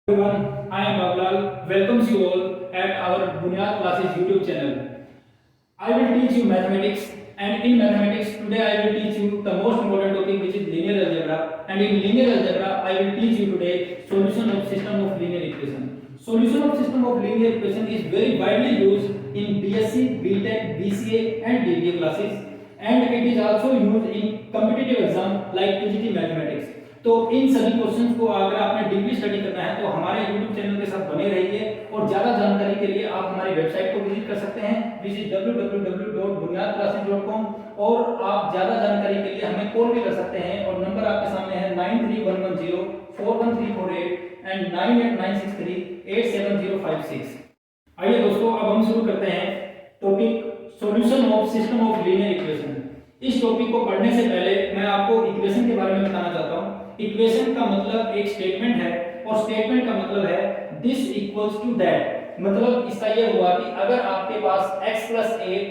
Everyone, I am Bablal. Welcomes you all at our Bunyad Classes YouTube channel. I will teach you mathematics, and in mathematics today I will teach you the most important topic, which is linear algebra. And in linear algebra I will teach you today solution of system of linear equation. Solution of system of linear equation is very widely used in BSc, BTech, BCA and DBA classes, and it is also used in competitive exam like PGT mathematics. तो इन सभी questions को अगर आपने deeply study करना है तो हमारे YouTube channel के साथ बने रहिए, और ज्यादा जानकारी के लिए आप हमारी वेबसाइट को विजिट कर सकते हैं, विच इज www.bunyadclasses.com। और आप ज्यादा जानकारी के लिए हमें कॉल भी कर सकते हैं, और नंबर आपके सामने है 9311041348 एंड 9896387056। आइए दोस्तों, अब हम शुरू करते हैं topic solution of system of linear equation. इस टॉपिक को पढ़ने से पहले मैं आपको इक्वेशन के बारे में बताना चाहता हूं। इक्वेशन का मतलब एक स्टेटमेंट है, और स्टेटमेंट का मतलब है दिस इक्वल्स टू दैट। मतलब इसका यह हुआ कि अगर आपके पास x + 8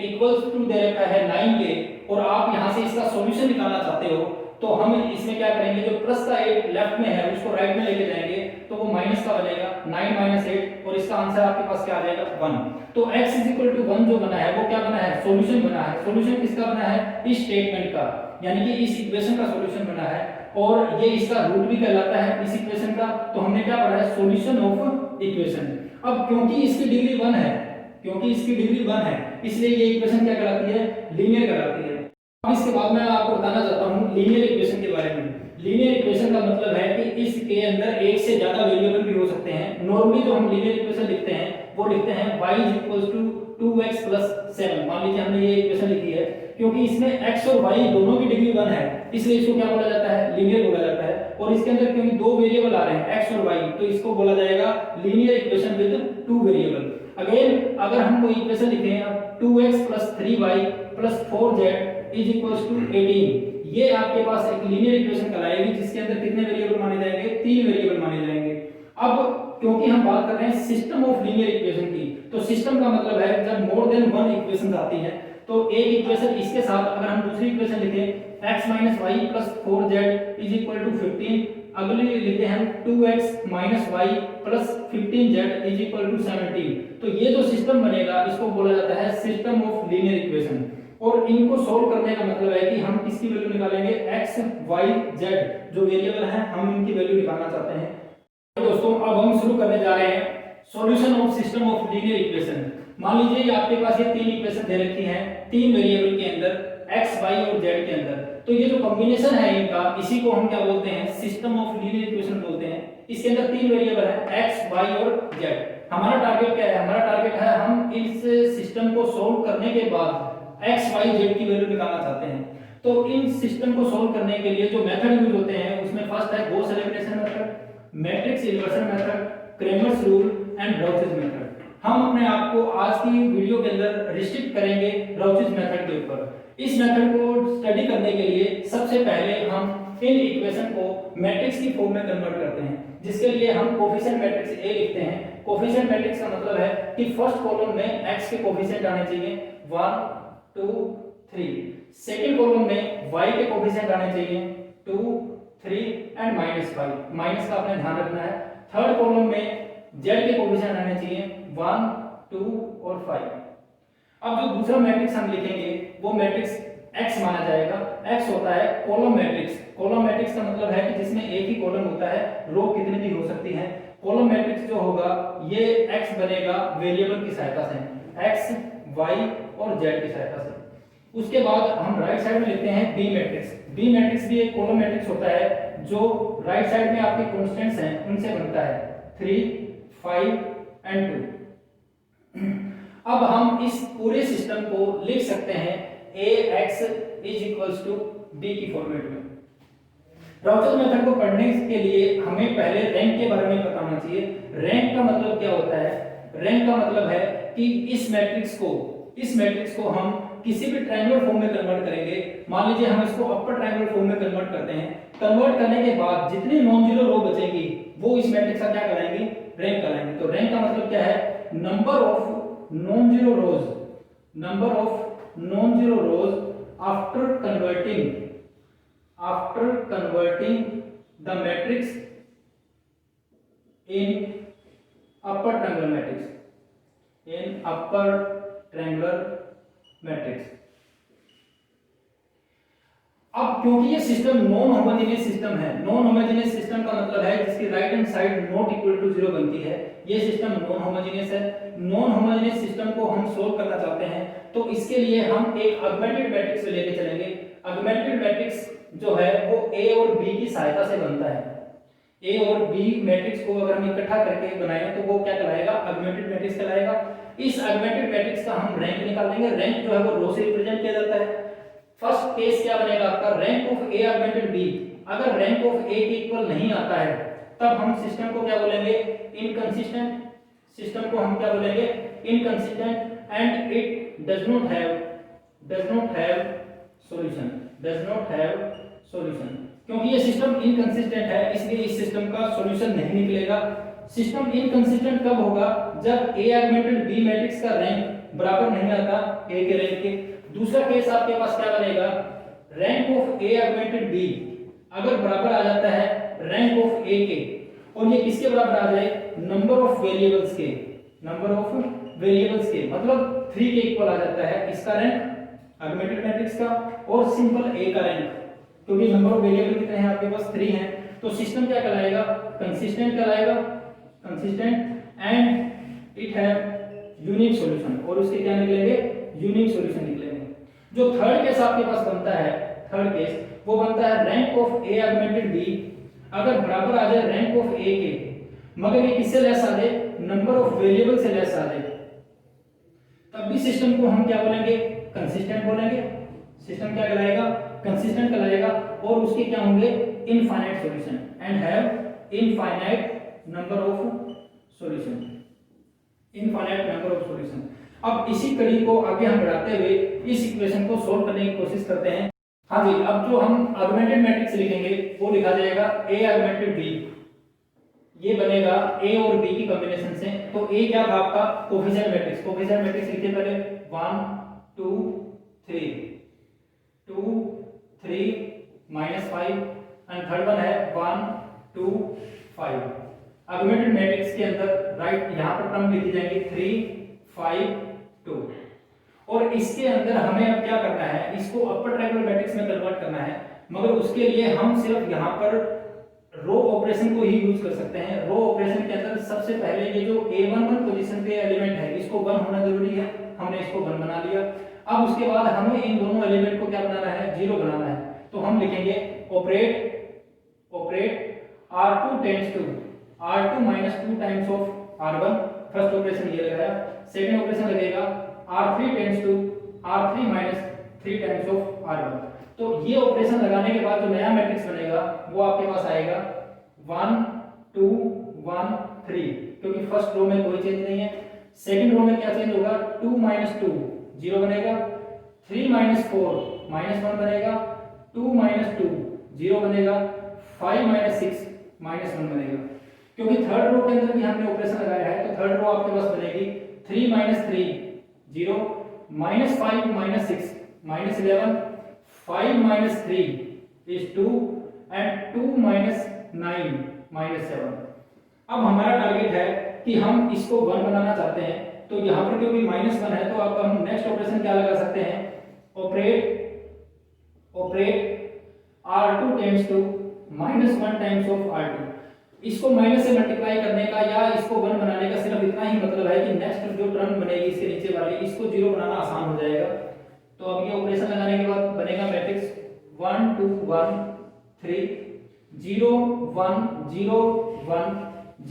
इक्वल्स टू दे रखा है 9 के, और आप यहां से इसका सॉल्यूशन निकालना चाहते हो, तो हम इसमें क्या करेंगे, जो प्लस का 8 लेफ्ट में है उसको राइट में लेके जाएंगे, तो वो माइनस का बनेगा 9 - 8, और इसका आंसर आपके पास क्या आ जाएगा 1। तो x = 1 जो बना है वो क्या बना है, सॉल्यूशन बना है। सॉल्यूशन किसका बना है, इस स्टेटमेंट का, यानी कि इस इक्वेशन का सॉल्यूशन बना है, और ये इसका रूट भी कहलाता है इस इक्वेशन का। तो हमने क्या पढ़ा है, सॉल्यूशन ऑफ इक्वेशन। अब क्योंकि इसकी डिग्री 1 है, इसलिए ये इक्वेशन क्या कहलाती है, लीनियर कहलाती है। अब इसके बाद मैं आपको बताना चाहता हूं लीनियर इक्वेशन के बारे में। लीनियर इक्वेशन का मतलब है कि इसके अंदर एक से ज्यादा वेरिएबल भी हो सकते हैं। नॉर्मली जो हम लीनियर इक्वेशन लिखते हैं वो लिखते हैं y = 2x + 7। मान लीजिए हमने ये इक्वेशन लिखी है, क्योंकि इसमें x और y दोनों की डिग्री 1 है, इसलिए इसको क्या बोला जाता है, लीनियर बोला जाता है। और इसके अंदर क्योंकि दो वेरिएबल आ रहे हैं x और y, तो इसको बोला जाएगा linear equation with 2 variable. Again अगर हम कोई इक्वेशन लिखें, अब 2x + 3y + 4z = 18, ये आपके पास एक लीनियर इक्वेशन कहलाएगी, जिसके अंदर कितने वेरिएबल माने जाएंगे, 3 वेरिएबल माने जाएंगे। अब क्योंकि हम बात कर रहे हैं सिस्टम ऑफ लीनियर इक्वेशन की, तो सिस्टम का मतलब है जब मोर देन 1 इक्वेशंस आती हैं, तो एक इक्वेशन इसके साथ अगर हम दूसरी इक्वेशन लिखें x - y + 4z = 15, अगली लिखते हैं 2x - y + 15z = 17, तो ये जो सिस्टम बनेगा इसको बोला जाता है सिस्टम ऑफ लीनियर इक्वेशन। और इनको सोल्व करने का मतलब है कि हम किसकी वैल्यू निकालेंगे, x y z जो वेरिएबल हैं हम इनकी वैल्यू निकालना चाहते हैं। दोस्तों अब हम शुरू करने जा रहे हैं solution of system of linear equation. मान लीजिए कि आपके पास ये तीन इक्वेशन दे रखी हैं, तीन वेरिएबल के अंदर x y और z के अंदर। तो ये जो कॉम्बिनेशन है इनका, इसी को हम क्या बोलते हैं, सिस्टम ऑफ लीनियर इक्वेशन बोलते हैं। इसके अंदर तीन वेरिएबल है x y और z। हमारा टारगेट क्या है, हमारा टारगेट है हम इस सिस्टम को सोल्व करने के बाद x y z की वैल्यू निकालना चाहते हैं। तो इन सिस्टम को सोल्व करने के लिए जो मेथड यूज होते हैं उसमें फर्स्ट है Gauss elimination method, matrix inversion method, Cramer's rule and Crout's method. हम अपने आप को आज की वीडियो के अंदर रिस्ट्रिक्ट करेंगे राउचेस मेथड के ऊपर। इस मेथड को स्टडी करने के लिए सबसे पहले हम इन इक्वेशन को मैट्रिक्स की फॉर्म में कन्वर्ट करते हैं, जिसके लिए हम कोफिशिएंट मैट्रिक्स ए लिखते हैं। कोफिशिएंट मैट्रिक्स का मतलब है कि फर्स्ट कॉलम में x के कोफिशिएंट आने चाहिए 1 2 3, सेकंड कॉलम में y के कोफिशिएंट आने चाहिए 2 3 एंड -5, माइनस का आपने ध्यान रखना है। थर्ड कॉलम में z के कोफिशिएंट आने चाहिए 1 2 और 5। अब जो दूसरा मैट्रिक्स हम लिखेंगे वो मैट्रिक्स x माना जाएगा। x होता है कॉलम मैट्रिक्स। कॉलम मैट्रिक्स का मतलब है कि जिसमें एक ही कॉलम होता है, रो कितनी भी हो सकती है। कॉलम मैट्रिक्स जो होगा ये x बनेगा वेरिएबल की सहायता से, x y और z की सहायता से। उसके बाद हम राइट साइड में लिखते हैं बी मैट्रिक्स। बी मैट्रिक्स भी एक कॉलम मैट्रिक्स होता है जो राइट साइड में आपके कांस्टेंट्स हैं उनसे बनता है 3 5 एंड 2। अब हम इस पूरे सिस्टम को लिख सकते हैं ax = b की फॉर्मेट में। राउचेस मेथड को पढ़ने के लिए हमें पहले रैंक के बारे में पता होना चाहिए। रैंक का मतलब क्या होता है, रैंक का मतलब है कि इस मैट्रिक्स को हम किसी भी ट्रायंगुलर फॉर्म में कन्वर्ट करेंगे। मान लीजिए हम इसको अपर ट्रायंगुलर फॉर्म में कन्वर्ट करते हैं। कन्वर्ट करने के बाद जितनी नॉन जीरो रो बचेंगी वो इस मैट्रिक्स का क्या कहलाएंगी, रैंक कहलाएंगी। तो रैंक का मतलब क्या है, number of non zero rows after converting the matrix in upper triangular matrix, in upper triangular matrix. अब क्योंकि ये सिस्टम नॉन होमोजेनियस सिस्टम है, नॉन होमोजेनियस सिस्टम का मतलब है जिसकी right hand side not equal to 0 बनती है, ये सिस्टम नॉन होमोजेनियस है। नॉन होमोजेनियस सिस्टम को हम सोल्व करना चाहते हैं तो इसके लिए हम एक ऑगमेंटेड मैट्रिक्स लेके चलेंगे। ऑगमेंटेड मैट्रिक्स जो है वो ए और बी की सहायता से बनता है। ए और बी मैट्रिक्स को अगर हम इकट्ठा करके बनाएं तो वो क्या कहलाएगा, ऑगमेंटेड मैट्रिक्स कहलाएगा। इस ऑगमेंटेड मैट्रिक्स का हम रैंक निकाल देंगे। रैंक जो है वो रो से रिप्रेजेंट किया जाता है। फर्स्ट केस क्या बनेगा आपका, rank of A augmented B. अगर रैंक ऑफ ए के इक्वल नहीं आता है तब हम सिस्टम को क्या बोलेंगे, इनकंसिस्टेंट। सिस्टम को हम क्या बोलेंगे, inconsistent. And it does not have solution, does not have solution. क्योंकि ये सिस्टम इनकंसिस्टेंट है इसलिए इस सिस्टम का सॉल्यूशन नहीं निकलेगा। सिस्टम इनकंसिस्टेंट कब होगा, जब ए ऑगमेंटेड बी मैट्रिक्स का रैंक बराबर नहीं आता ए के रैंक के। दूसरा केस आपके पास क्या बनेगा, rank of A augmented B अगर बराबर आ जाता है रैंक ऑफ ए के, और ये किसके बराबर आ जाए, नंबर ऑफ वेरिएबल्स के, नंबर ऑफ वेरिएबल्स के, मतलब 3 के इक्वल आ जाता है इसका रैंक ऑगमेंटेड मैट्रिक्स का और सिंपल ए का रैंक, क्योंकि नंबर ऑफ वेरिएबल कितने हैं आपके पास 3 हैं। तो सिस्टम क्या कहलाएगा, कंसिस्टेंट कहलाएगा, consistent. And it have unique solution, और उसके क्या निकलेंगे, यूनिक सॉल्यूशन निकलेंगे। जो थर्ड केस आपके पास बनता है, थर्ड केस वो बनता है rank of A augmented B अगर बराबर आ जाए रैंक ऑफ ए के, मगर ये किससे लेस आ जाए, नंबर ऑफ वेरिएबल से लेस आ जाए, तब भी सिस्टम को हम क्या बोलेंगे, कंसिस्टेंट बोलेंगे। सिस्टम क्या कहलाएगा, कंसिस्टेंट कहलाएगा। और उसके क्या होंगे, infinite solution, and have infinite number of solution, infinite number of solution. अब इसी कड़ी को आगे हम बढ़ाते हुए इस इक्वेशन को सोल्व करने की कोशिश करते हैं। हाँ जी, अब जो हम ऑगमेंटेड मैट्रिक्स लिखेंगे वो लिखा जाएगा ए ऑगमेंटेड बी। ये बनेगा ए और बी की कॉम्बिनेशन से। तो ए क्या था आपका, कोफिशिएंट मैट्रिक्स। कोफिशिएंट मैट्रिक्स लिखिए पहले 1 2 3 2 3 -5 एंड थर्ड वन है 1 2 5। ऑगमेंटेड मैट्रिक्स के अंदर राइट यहां पर टर्म लिखी जाएंगी 3 5 2, और इसके अंदर हमें अब क्या करना है, इसको अपर ट्रायंगुलर मैट्रिक्स में कन्वर्ट करना है। मगर उसके लिए हम सिर्फ यहाँ पर रो ऑपरेशन को ही यूज कर सकते हैं। रो ऑपरेशन के अंदर सबसे पहले ये जो A11 पोजीशन पे एलिमेंट है इसको 1 होना जरूरी है, हमने इसको 1 बना लिया। अब उसके बाद हमें इन दोनों एलिमेंट को क्या बनाना है, 0 बनाना है। तो हम लिखेंगे operate R2 tends to R2 - 2 times of R1। First operation ये लगाया। सेकंड ऑपरेशन लगेगा R3 tends to R3 - 3 times of R1। तो ये ऑपरेशन लगाने के बाद जो नया मैट्रिक्स बनेगा वो आपके पास आएगा 1 2 1 3, क्योंकि फर्स्ट रो में कोई चेंज नहीं है। सेकंड रो में क्या चेंज होगा, 2 - 2 0 बनेगा, 3 - 4 -1 बनेगा, 2 - 2 0 बनेगा, 5 - 6 -1 बनेगा। क्योंकि थर्ड रो के अंदर भी हमने ऑपरेशन लगाया है तो थर्ड रो आपके पास बनेगी 3 - 3 0, -5 - 6 -11, 5 - 3 is 2 and 2 - 9 -7। अब हमारा टारगेट है कि हम इसको 1 बनाना चाहते हैं। तो यहाँ पर क्योंकि -1 है तो अब हम नेक्स्ट ऑपरेशन क्या लगा सकते हैं, operate R2 tends to -1 times of R2। इसको माइनस से मल्टीप्लाई करने का या इसको 1 बनाने का सिर्फ इतना ही मतलब है कि नेक्स्ट जो टर्म बनेगी इसके नीचे वाली इसको 0 बनाना आसान हो जाएगा। तो अब ये ऑपरेशन लगाने के बाद बनेगा मैट्रिक्स 1 2 1 3 0 1 0 1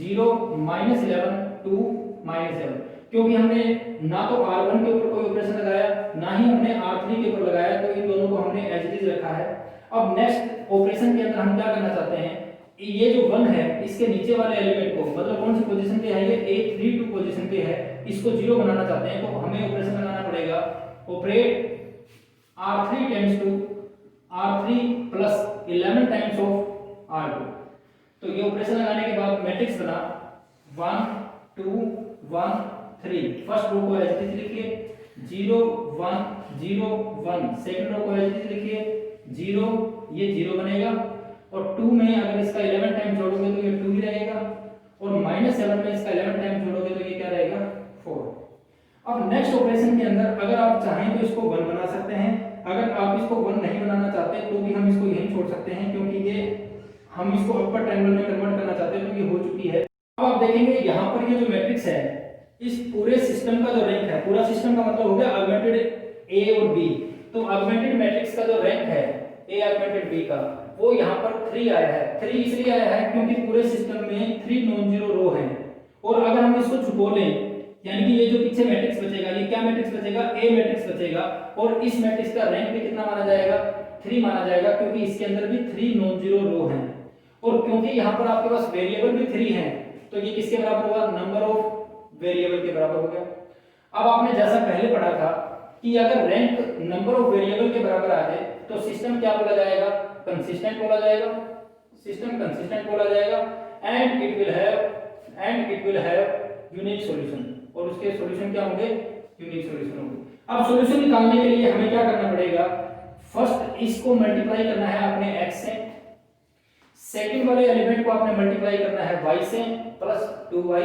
0 -11 2 -7। क्योंकि हमने ना तो R1 के ऊपर कोई ऑपरेशन लगाया ना ही हमने R3 के ऊपर लगाया, तो इन दोनों को हमने एज इट इज रखा है। अब नेक्स्ट ऑपरेशन के अंदर हम क्या करना चाहते हैं, ये जो 1 है इसके नीचे वाले एलिमेंट को, मतलब कौन सी पोजीशन पे है, ये A32 पोजीशन पे है, इसको 0 बनाना चाहते हैं। तो हमें ऑपरेशन लगाना पड़ेगा operate R3 tends to R3 + 11 times of R2। तो ये ऑपरेशन लगाने के बाद मैट्रिक्स बना 1 2 1 3। फर्स्ट रो को एज इट इज लिखिए 0 1 0 1। सेकंड रो को एज इट इज लिखिए 0, ये 0 बनेगा, और 2 में अगर इसका 11 टाइम जोड़ोगे तो ये 2 ही रहेगा। और -7 में इसका 11 टाइम जोड़ोगे तो ये क्या रहेगा 4। अब नेक्स्ट ऑपरेशन के अंदर अगर आप चाहें तो इसको 1 बना सकते हैं, अगर आप इसको 1 नहीं बनाना चाहते तो भी हम इसको यहीं छोड़ सकते हैं, क्योंकि ये हम इसको अपर ट्रायंगल में कन्वर्ट करना चाहते हैं तो ये हो चुकी है। अब आप देखेंगे यहाँ पर ये जो मैट्रिक्स है, इस पूरे सिस्टम का जो रैंक है, पूरा सिस्टम का मतलब हो गया ऑगमेंटेड ए और बी, तो ऑगमेंटेड मैट्रिक्स का जो रैंक है ए ऑगमेंटेड बी का, वो यहाँ पर 3 आया है। 3 इसलिए आया है क्योंकि पूरे सिस्टम में 3 नॉन जीरो रो है, और अगर हम इसको छुपो लें, यानी कि ये जो पीछे मैट्रिक्स बचेगा, ये क्या मैट्रिक्स बचेगा, ए मैट्रिक्स बचेगा, और इस मैट्रिक्स का रैंक भी कितना माना जाएगा, 3 माना जाएगा, क्योंकि इसके अंदर भी 3 नॉन जीरो रो हैं, और क्योंकि यहाँ पर आपके पास वेरिएबल भी 3 है, तो ये किसके बराबर हुआ, नंबर ऑफ वेरिएबल के बराबर हो गया। अब आपने जैसा पहले पढ़ा था कि अगर रैंक नंबर ऑफ वेरिएबल के बराबर आ जाए तो सिस्टम क्या बोला जाएगा, कंसिस्टेंट बोला जाएगा, सिस्टम कंसिस्टेंट बोला जाएगा, and it will have unique solution, और उसके सॉल्यूशन क्या होंगे, यूनिक सॉल्यूशन होंगे। अब सॉल्यूशन निकालने के लिए हमें क्या करना पड़ेगा, फर्स्ट इसको मल्टीप्लाई करना है अपने x से, सेकंड वाले एलिमेंट को आपने मल्टीप्लाई करना है y से प्लस 2y,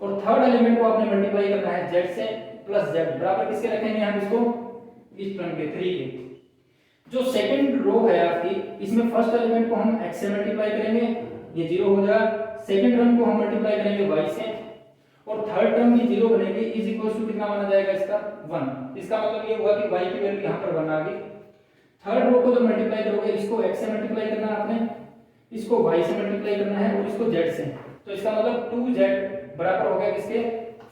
और थर्ड एलिमेंट को आपने मल्टीप्लाई करना है z से प्लस z, बराबर किसके रखेंगे हम इसको, इस टर्म के 3 के। जो सेकंड रो है आपकी, इसमें फर्स्ट एलिमेंट को हम x से मल्टीप्लाई करेंगे, ये 0 हो जाएगा, सेकंड टर्म को हम मल्टीप्लाई करेंगे y से, और थर्ड टर्म की 0 बनेगी, इज इक्वल्स टू कितना माना जाएगा इसका 1। इसका मतलब ये हुआ कि y की वैल्यू यहाँ पर 1 आ गई। थर्ड रो को जब मल्टीप्लाई करोगे, इसको x से मल्टीप्लाई करना है आपने, इसको y से मल्टीप्लाई करना है, और इसको z से, तो इसका मतलब 2z बराबर हो गया किसके,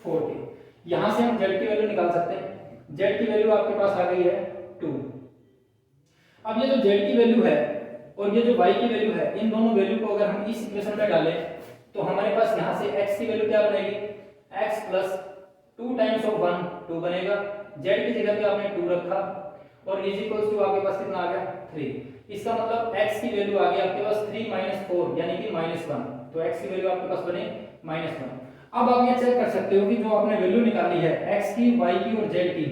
4 के। यहां से हम z की वैल्यू निकाल सकते हैं, z की वैल्यू आपके पास आ गई है 2। अब ये जो z की वैल्यू है और ये जो y की वैल्यू है, इन दोनों वैल्यू को अगर हम इस इक्वेशन में डालें तो हमारे पास यहां से x की वैल्यू क्या बनेगी, x प्लस 2 टाइम्स ऑफ 1 2 बनेगा, z की जगह पे आपने 2 रखा, और इज इक्वल्स टू आपके पास कितना आ गया 3। इसका मतलब x की वैल्यू आ गई आपके पास 3 4 यानी कि -1, तो x की वैल्यू आपके पास बने -1। अब आप ये चेक कर सकते हो कि जो आपने वैल्यू निकाली है x की, y की और z की,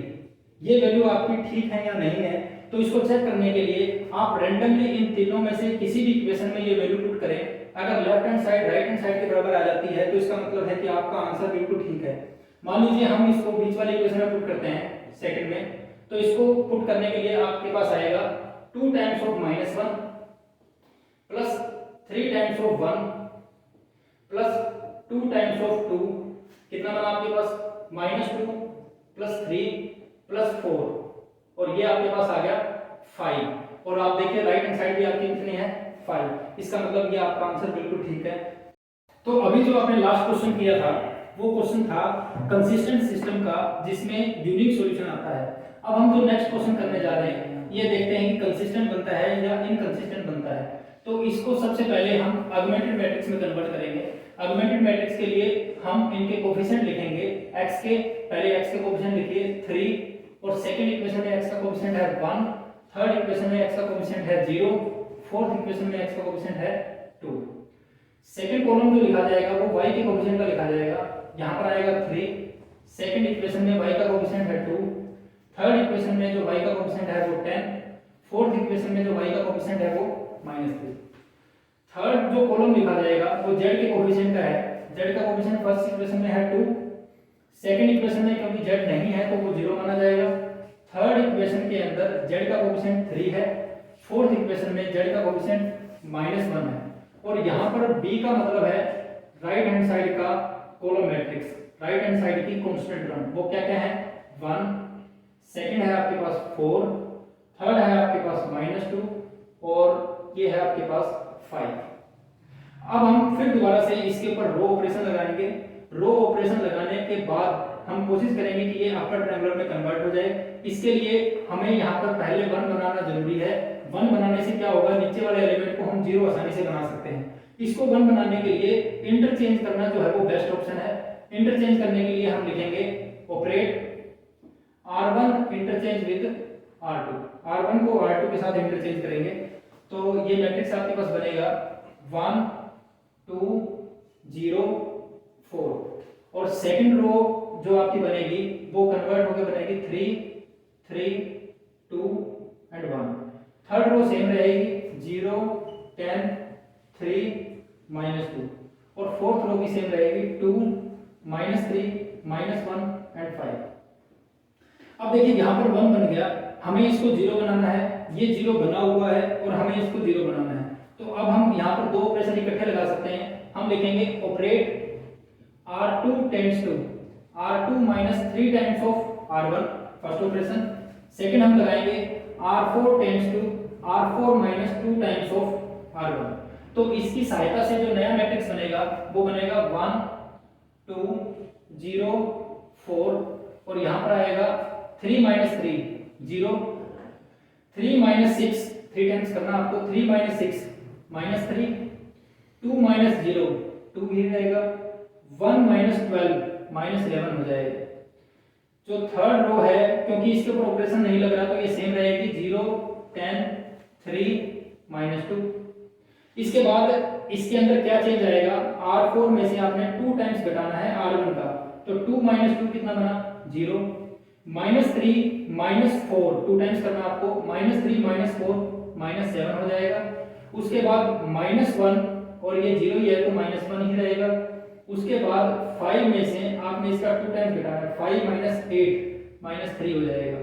ये वैल्यू आपकी ठीक है या नहीं है। तो इसको चेक करने के लिए आप रैंडमली इन तीनों में से किसी भी इक्वेशन में ये वैल्यू पुट करें, अगर left hand side right hand side के बराबर आ जाती है तो इसका मतलब है कि आपका आंसर बिल्कुल ठीक है। मान लीजिए हम इसको बीच वाले इक्वेशन में पुट करते हैं सेकंड में, तो इसको पुट करने के लिए आपके पास आएगा 2 times of -1 plus 3 times of 1 plus 2 times of 2, कितना बना आपके पास -2 प्लस 3 प्लस 4, और ये आपके पास आ गया 5, और आप देखिए राइट हैंड साइड भी आपकी कितनी है 5। इसका मतलब ये आपका आंसर बिल्कुल ठीक है। तो अभी जो आपने लास्ट क्वेश्चन किया था वो क्वेश्चन था कंसिस्टेंट सिस्टम का जिसमें यूनिक सॉल्यूशन आता है। अब हम जो नेक्स्ट क्वेश्चन करने जा रहे हैं ये देखते हैं कि कंसिस्टेंट बनता है या इनकंसिस्टेंट बनता है। तो इसको सबसे पहले हम ऑगमेंटेड मैट्रिक्स में कन्वर्ट करेंगे। ऑगमेंटेड मैट्रिक्स के लिए हम इनके कोफिशिएंट लिखेंगे, x के पहले x के कोफिशिएंट लिखिए 3, और सेकंड इक्वेशन में x का कोफिशिएंट है 1, थर्ड इक्वेशन में x का कोफिशिएंट है 0, फोर्थ इक्वेशन में x का कोफिशिएंट है 2। सेकंड कॉलम जो लिखा जाएगा वो y के कोफिशिएंट का लिखा जाएगा, यहां पर आएगा 3, सेकंड इक्वेशन में y का कोफिशिएंट है 2, थर्ड इक्वेशन में जो y का कोफिशिएंट है वो 10, फोर्थ इक्वेशन में जो y का कोफिशिएंट है वो -3। थर्ड जो कॉलम लिखा जाएगा वो z के कोफिशिएंट का है, z का कोफिशिएंट फर्स्ट इक्वेशन में है 2, सेकंड इक्वेशन में क्योंकि z नहीं है तो वो 0 माना जाएगा, थर्ड इक्वेशन के अंदर z का कोफिशिएंट 3 है, फोर्थ इक्वेशन में z का कोफिशिएंट -1 है, और यहां पर b का मतलब है राइट हैंड साइड का column matrix, right hand side की कांस्टेंट टर्म, वो क्या क्या है 1, सेकंड है आपके पास 4, थर्ड है आपके पास -2, और ये है आपके पास 5। अब हम फिर दोबारा से इसके ऊपर रो ऑपरेशन लगाएंगे। रो ऑपरेशन लगाने के बाद हम कोशिश करेंगे कि ये अपर ट्रायंगल में कन्वर्ट हो जाए। इसके लिए हमें यहाँ पर पहले 1 बनाना जरूरी है। 1 बनाने से क्या होगा, नीचे वाले एलिमेंट को हम 0 आसानी से बना सकते हैं। इसको 1 बनाने के लिए इंटरचेंज करना जो है वो बेस्ट ऑप्शन है। इंटरचेंज करने के लिए हम लिखेंगे operate R1 interchange with R2, R1 को R2 के साथ इंटरचेंज करेंगे तो ये मैट्रिक्स आपके पास बनेगा 1 2 0 4, और सेकंड रो जो आपकी बनेगी वो कन्वर्ट होकर बनेगी 3 3 2 एंड 1। थर्ड रो सेम रहेगी 0 10 3 -2, और फोर्थ रो भी सेम रहेगी, 2 -3 -1 एंड 5। अब देखिए यहाँ पर 1 बन गया, हमें इसको 0 बनाना है, ये 0 बना हुआ है और हमें इसको 0 बनाना है। तो अब हम यहाँ पर दो ऑपरेशन इकट्ठे लगा सकते हैं। हम लिखेंगे operate R2 tends to R2 -3 times of R1, first operation. Second हम लगाएंगे R4 tends to R4 -2 times of R1। तो इसकी सहायता से जो नया मैट्रिक्स बनेगा वो बनेगा 1 2 0 4 और यहाँ पर आएगा 3 -3 0 3 -6 3 टाइम्स करना आपको, 3 -6 -3 2 -0 2 ही रहेगा, 1 -12 -11 हो जाएगा। जो थर्ड रो है क्योंकि इसके ऊपर ऑपरेशन नहीं लग रहा तो ये सेम रहेगी, 0 10 3 -2। इसके बाद इसके अंदर क्या चेंज आएगा, R4 में से आपने 2 टाइम्स घटाना है R1 का, तो 2 -2 कितना बना 0 -3 -4 2 टाइम्स करना आपको, -3 -4 -7 हो जाएगा। उसके बाद -1 और ये 0 ही है तो -1 ही रहेगा। उसके बाद 5 में से आपने इसका 2 टाइम्स घटाना है, 5 -8 -3 हो जाएगा।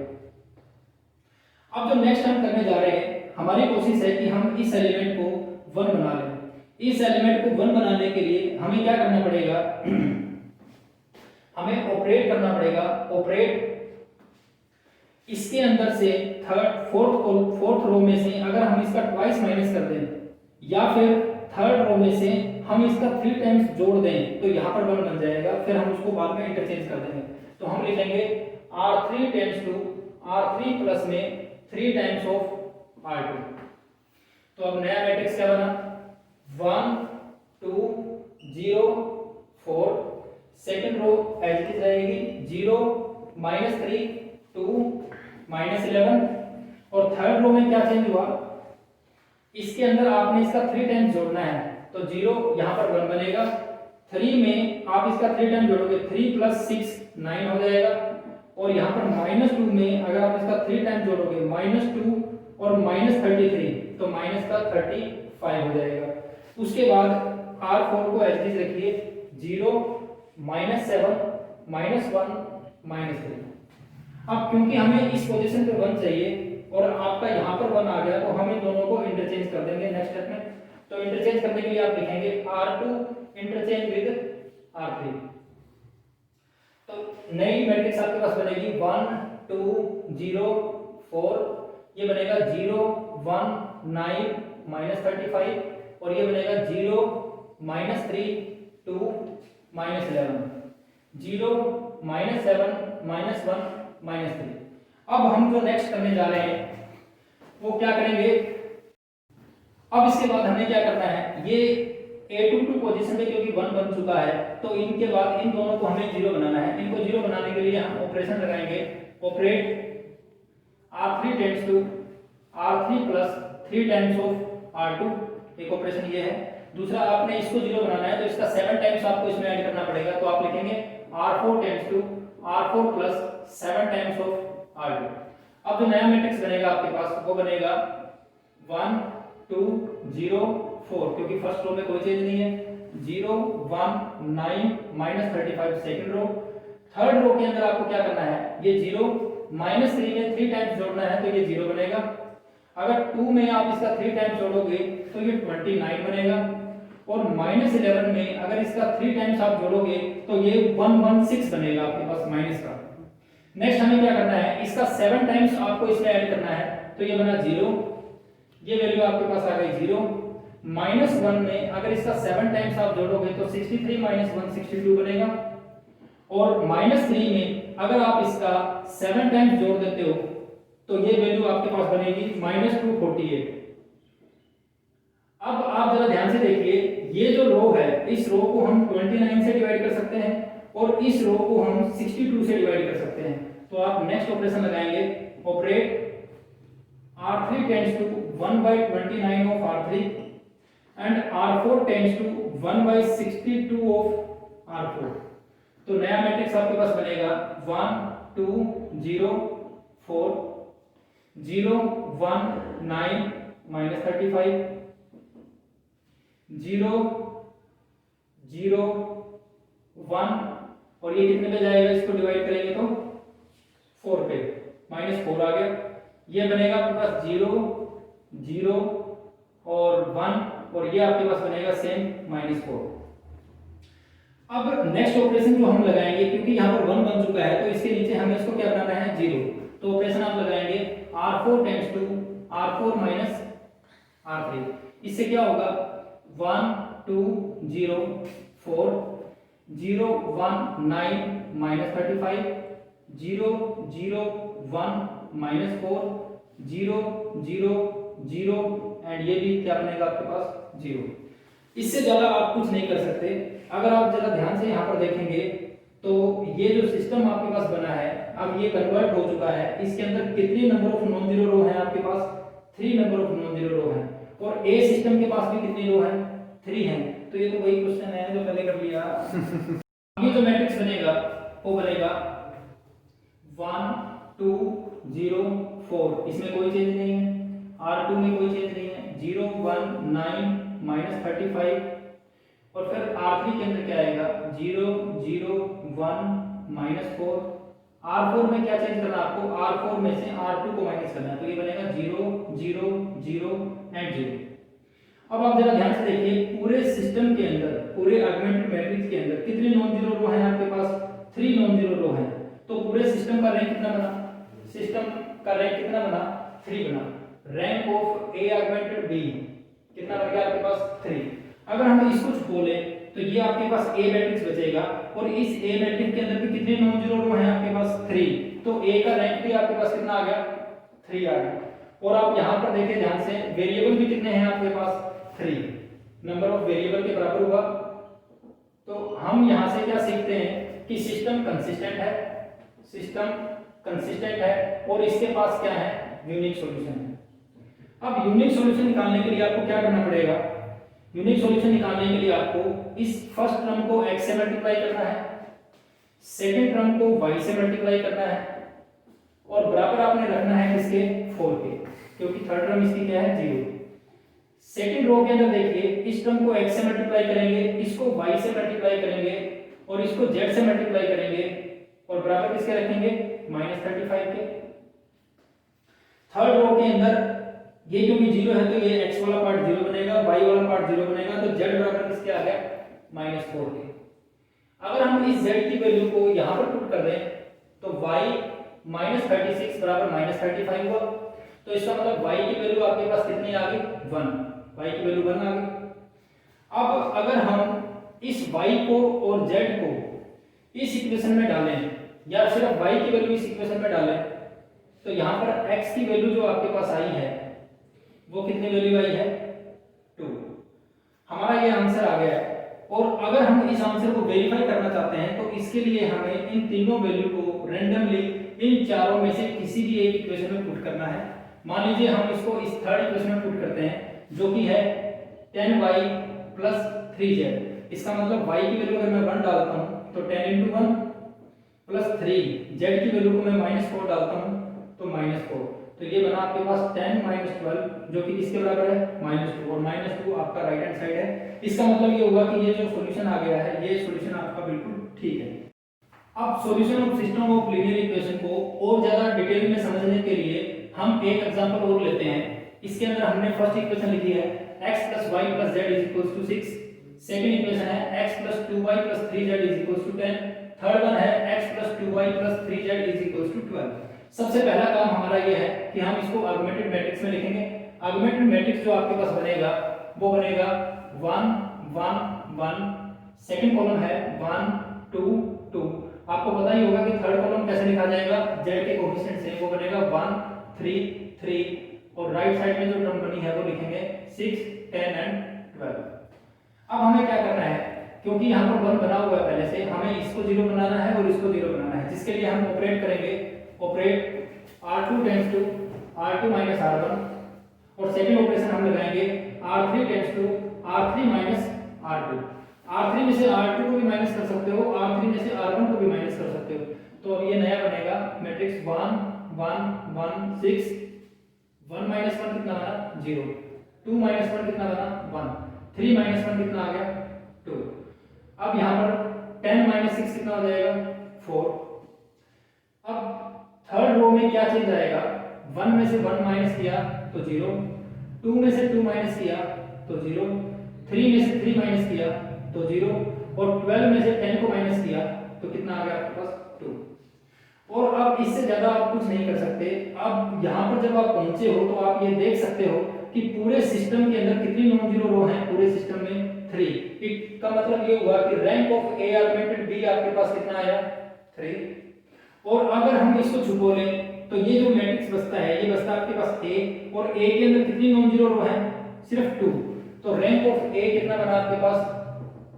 अब जो नेक्स्ट हम करने जा रहे हैं, हमारी कोशिश है कि हम इस एलिमेंट को 1 बना लें। इस एलिमेंट को 1 बनाने के लिए हमें क्या करना पड़ेगा, हमें ऑपरेट करना पड़ेगा। ऑपरेट इसके अंदर से फोर्थ रो में से अगर हम इसका ट्वाइस माइनस कर दें या फिर थर्ड रो में से हम इसका 3 टाइम्स जोड़ दें तो यहाँ पर 1 बन जाएगा, फिर हम उसको बाद में इंटरचेंज कर देंगे। तो हम लिखेंगे R3 tends to R3 plus में 3 टाइम्स ऑफ R2। तो अब नया मैट्रिक्स क्या बना, 1 2 0 4, second row as it is रहेगी, 0 -3 2 -11 और थर्ड रो में क्या चेंज हुआ, इसके अंदर आपने इसका 3 टाइम्स जोड़ना है तो 0 यहाँ पर 1 बनेगा, 3 में आप इसका 3 टाइम्स जोड़ोगे 3 + 6 9 हो जाएगा और यहाँ पर -2 में अगर आप इसका 3 टाइम्स जोड़ोगे -2 और -33 तो माइनस का 35 हो जाएगा। उसके बाद R4 को एज इट इज रखिए, 0 -7 -1 -3। अब क्योंकि हमें इस पोजीशन पे 1 चाहिए और आपका यहाँ पर 1 आ गया तो हम इन दोनों को इंटरचेंज कर देंगे नेक्स्ट स्टेप में। तो इंटरचेंज करने के लिए आप लिखेंगे R2 इंटरचेंज विद R3। तो नई मैट्रिक्स आपके पास बनेगी 1 2 0 4, ये बनेगा 0 1 9 -35 और ये बनेगा 0 -3 2 -11 0 -7 -1 -3। अब हम जो नेक्स्ट करने जा रहे हैं वो क्या करेंगे, अब इसके बाद हमें क्या करना है, ये A22 पोजीशन पे क्योंकि 1 बन चुका है तो इनके बाद इन दोनों को हमें 0 बनाना है। इनको 0 बनाने के लिए हम ऑपरेशन लगाएंगे, operate R3 tends to R3 plus 3 times of R2, एक ऑपरेशन ये है। दूसरा आपने इसको 0 बनाना है तो इसका 7 टाइम्स आपको इसमें ऐड करना पड़ेगा, तो आप लिखेंगे R4 tends to R4 plus 7 times of R2। अब जो नया मैट्रिक्स बनेगा आपके पास वो बनेगा 1 2 0 4, क्योंकि फर्स्ट रो में कोई चेंज नहीं है, 0 1 9 -35 सेकंड रो। थर्ड रो के अंदर आपको क्या करना है, ये 0 -3 में 3 टाइम्स जोड़ना है तो ये 0 बनेगा। अगर 2 में आप इसका 3 टाइम्स जोड़ोगे तो ये 29 बनेगा और -11 में अगर इसका 3 टाइम्स आप जोड़ोगे तो ये 116 बनेगा आपके पास माइनस का। नेक्स्ट हमें क्या करना है, इसका 7 टाइम्स आपको इसमें ऐड करना है तो ये बना 0, ये वैल्यू आपके पास आ गई 0। -1 में अगर इसका 7 टाइम्स आप जोड़ोगे तो 63 - 1 62 बनेगा और -3 में अगर आप इसका 7 टाइम्स जोड़ देते हो तो ये वैल्यू आपके पास बनेगी -248। अब आप जरा ध्यान से देखिए, ये जो रो है इस रो को हम 29 से डिवाइड कर सकते हैं और इस रो को हम 62 से डिवाइड कर सकते हैं। तो आप नेक्स्ट ऑपरेशन लगाएंगे, operate R3 tends to 1/29 of R3 and R4 tends to 1/62 of R4। तो नया मैट्रिक्स आपके पास बनेगा 1 2 0 4 0 1 9 -35 0 0 1 और ये कितने पे जाएगा, इसको डिवाइड करेंगे तो 4 पे, -4 आ गया। ये बनेगा आपके पास 0 0 और 1 और ये आपके पास बनेगा सेम -4। अब नेक्स्ट ऑपरेशन जो हम लगाएंगे, क्योंकि यहाँ पर 1 बन चुका है तो इसके नीचे हमें इसको क्या बनाना है, 0। तो ऑपरेशन आप लगाएंगे R4 tends to R4 minus R3। इससे क्या होगा, 1 2 0 4 0 1 9 -35 0 0 1 -4 0 0 0 एंड ये भी क्या बनेगा आपके पास 0। इससे ज्यादा आप कुछ नहीं कर सकते। अगर आप जरा ध्यान से यहाँ पर देखेंगे तो ये जो सिस्टम आपके पास बना है, अब ये कन्वर्ट हो चुका है। इसके अंदर कितने नंबर ऑफ नॉन जीरो रो हैं आपके पास, 3 नंबर ऑफ नॉन जीरो रो हैं। और ए सिस्टम के पास भी कितनी रो हैं, 3 हैं। तो ये तो वही क्वेश्चन है जो पहले कर लिया। ये जो मैट्रिक्स बनेगा वो बनेगा 1 2 0 4, इसमें कोई चेंज नहीं है। R2 में कोई चेंज नहीं है, 0 1 9 -35 और फिर R3 के अंदर क्या आएगा, 0 0 1 -4। R4 में क्या चेंज करना है आपको, R4 में से R2 को माइनस करना है, तो ये बनेगा 0 0 0 एंड 0। अब आप जरा ध्यान से देखिए, पूरे सिस्टम के अंदर, पूरे ऑगमेंटेड मैट्रिक्स के अंदर कितने नॉन जीरो रो हैं आपके पास, 3 नॉन जीरो रो हैं। तो पूरे सिस्टम का रैंक कितना बना, सिस्टम का रैंक कितना बना, 3 बना। Rank of A augmented B कितना बन गया आपके पास, 3। अगर हम इसको खोले तो ये आपके पास ए मैट्रिक्स बचेगा और इस ए मैट्रिक्स के अंदर भी कितने नॉन जीरो रो हैं आपके पास, 3। तो ए का रैंक भी आपके पास कितना आ गया, 3 आ गया। और आप यहां पर देखिए ध्यान से, वेरिएबल भी कितने हैं आपके पास, 3। नंबर ऑफ वेरिएबल के बराबर हुआ। तो हम यहां से क्या सीखते हैं कि सिस्टम कंसिस्टेंट है, सिस्टम कंसिस्टेंट है और इसके पास क्या है, यूनिक सॉल्यूशन है। अब यूनिक सॉल्यूशन निकालने के लिए आपको क्या करना पड़ेगा, यूनिक सॉल्यूशन निकालने के लिए आपको इस फर्स्ट टर्म को x से मल्टीप्लाई करना है, सेकंड टर्म को y से मल्टीप्लाई करना है और बराबर आपने रखना है किसके, 4 के, क्योंकि थर्ड टर्म इसकी क्या है, 0। सेकंड रो के अंदर देखिए, इस टर्म को x से मल्टीप्लाई करेंगे, इसको y से मल्टीप्लाई करेंगे और इसको z से मल्टीप्लाई करेंगे और बराबर किसके रखेंगे, -35 के। थर्ड रो के अंदर ये क्योंकि 0 है तो ये x वाला पार्ट 0 बनेगा, y वाला पार्ट 0 बनेगा, तो z बराबर किसके आ गया, -4 के। अगर हम इस z की वैल्यू को यहां पर पुट कर दें तो y -36 बराबर -35 हुआ। तो इसका मतलब y की वैल्यू आपके पास कितनी आ गई, 1। y की वैल्यू 1 आ गई। अब अगर हम इस y को और z को इस इक्वेशन में डालें या सिर्फ y की वैल्यू इस इक्वेशन में डालें तो यहां पर x की वैल्यू जो आपके पास आई है वो कितनी वैल्यू आई है, 2। हमारा ये आंसर आ गया है। और अगर हम इस आंसर को वेरीफाई करना चाहते हैं तो इसके लिए हमें इन तीनों वैल्यू को रेंडमली इन चारों में से किसी भी एक इक्वेशन में पुट करना है। मान लीजिए हम इसको इस थर्ड इक्वेशन में पुट करते हैं जो कि है 10y + 3z। इसका मतलब y की वैल्यू अगर मैं 1 डालता हूं तो 10 × 1 + 3, z की वैल्यू को मैं -4 डालता हूं तो -4। तो ये बना आपके पास 10 - 12 जो कि किसके बराबर है, -2 और -2 आपका राइट हैंड साइड है। इसका मतलब ये होगा कि ये जो सॉल्यूशन आ गया है ये सॉल्यूशन आपका बिल्कुल ठीक है। अब solution of system of linear equation को और ज्यादा डिटेल में समझने के लिए हम एक एग्जांपल और लेते हैं। इसके अंदर हमने फर्स्ट इक्वेशन लिखी है x + y + z = 6। Second equation है x + 2y + 3z = 10। Third one है x + 2y + 3z = 12। सबसे पहला काम हमारा ये है कि हम इसको ऑगमेंटेड मैट्रिक्स में लिखेंगे। ऑगमेंटेड मैट्रिक्स जो आपके पास बनेगा वो बनेगा 1 1 1। सेकंड कॉलम है 1 2 2। आपको पता ही होगा कि थर्ड कॉलम कैसे लिखा जाएगा, z के कोएफिशिएंट से, वो बनेगा 1 3 3 और राइट साइड में जो टर्म बनी है वो लिखेंगे 6 10 एंड 12। अब हमें क्या करना है, क्योंकि यहाँ पर 1 बना हुआ है पहले से, हमें इसको 0 बनाना है और इसको 0 बनाना है, जिसके लिए हम ऑपरेट करेंगे, operate R2 tends to R2 - R1 और सेकंड ऑपरेशन हम लगाएंगे R3 tends to R3 - R2। R3 में से R2 को भी माइनस कर सकते हो, R3 में से R1 को भी माइनस कर सकते हो। तो अब ये नया बनेगा मैट्रिक्स 1 1 1 6। 1 - 1 कितना बना, 0। 2 - 1 कितना बना, 1। 3 - 1 कितना आ गया, 2। अब यहाँ पर 10 माइनस 6 कितना हो जाएगा 4। अब थर्ड रो में क्या चेंज आएगा, 1 में से 1 माइनस किया तो 0, 2 में से 2 माइनस किया तो 0, 3 में से 3 माइनस किया तो 0, और 12 में से 10 को माइनस किया तो कितना आ गया आपके पास 2। और अब इससे ज्यादा आप कुछ नहीं कर सकते। अब यहाँ पर जब आप पहुंचे हो तो आप ये देख सकते हो कि पूरे सिस्टम के अंदर कितनी नॉन जीरो रो हैं, पूरे सिस्टम में 3। इसका मतलब ये हुआ कि rank of A augmented B आपके पास कितना आया 3। और अगर हम इसको छुपो लें तो ये जो मैट्रिक्स बचता है ये बचता है आपके पास ए, और ए के अंदर कितनी नॉन जीरो रो है सिर्फ 2। तो रैंक ऑफ ए कितना बना आपके पास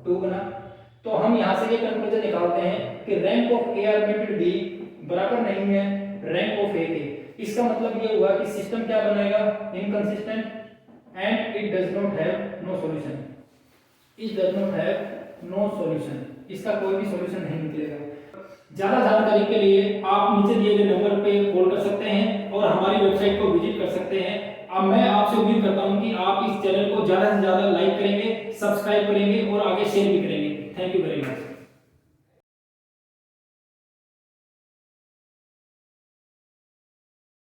2 बना। तो हम यहाँ से ये कंक्लूजन निकालते हैं कि rank of A augmented B बराबर नहीं है रैंक ऑफ ए के। इसका मतलब ये हुआ कि सिस्टम क्या बनाएगा, inconsistent and it does not have no solution. It does not have no solution, इसका कोई भी सॉल्यूशन नहीं निकलेगा। ज्यादा जानकारी के लिए आप नीचे दिए गए नंबर पे कॉल कर सकते हैं और हमारी वेबसाइट को विजिट कर सकते हैं। अब मैं आपसे उम्मीद करता हूं कि आप इस चैनल को ज्यादा से ज्यादा लाइक करेंगे, सब्सक्राइब करेंगे और आगे शेयर भी करेंगे। Thank you very much.